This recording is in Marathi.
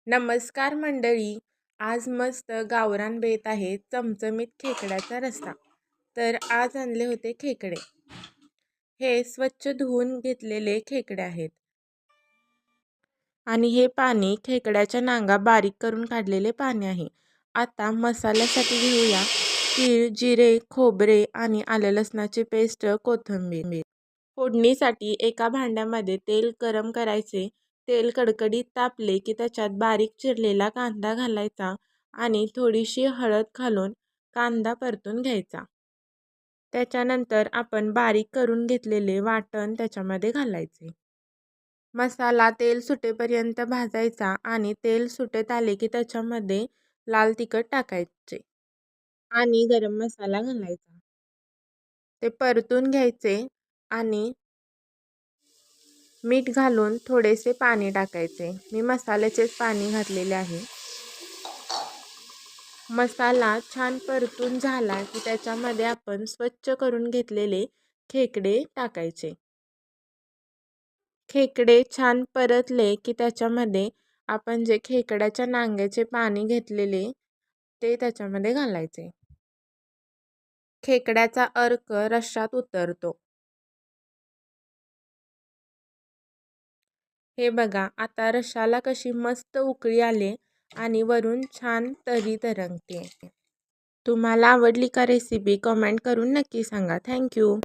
नमस्कार मंडळी. आज मस्त गावरान बेत आहे चमचमीत खेकड्याचा रस्सा. तर आज आणले होते खेकडे. हे स्वच्छ धुवून घेतलेले खेकडे आहेत आणि हे पाणी खेकड्याच्या नांगा बारीक करून काढलेले पाणी आहे. आता मसाल्यासाठी घेऊया तीळ, जिरे, खोबरे आणि आलं लसणाची पेस्ट, कोथिंबीर. फोडणीसाठी एका भांड्यामध्ये तेल गरम करायचे. तेल कडकडीत तापले की त्याच्यात बारीक चिरलेला कांदा घालायचा आणि थोडीशी हळद घालून कांदा परतून घ्यायचा. त्याच्यानंतर आपण बारीक करून घेतलेले वाटण त्याच्यामध्ये घालायचे. मसाला तेल सुटेपर्यंत भाजायचा आणि तेल सुटत आले की त्याच्यामध्ये लाल तिखट टाकायचे आणि गरम मसाला घालायचा. ते परतून घ्यायचे आणि मीठ घालून थोडेसे पाणी टाकायचे. मी मसाल्याचेच पाणी घातलेले आहे. मसाला छान परतून झाला की त्याच्यामध्ये आपण स्वच्छ करून घेतलेले खेकडे टाकायचे. खेकडे छान परतले की त्याच्यामध्ये आपण जे खेकड्याच्या नांग्याचे पाणी घेतलेले ते त्याच्यामध्ये घालायचे. खेकड्याचा अर्क रश्श्यात उतरतो. हे बघा, आता रश्शाला कशी मस्त उकळी आली आणि वरून छान तरी तरंगते. तुम्हाला आवडली का रेसिपी? कमेंट करून नक्की सांगा. थँक्यू.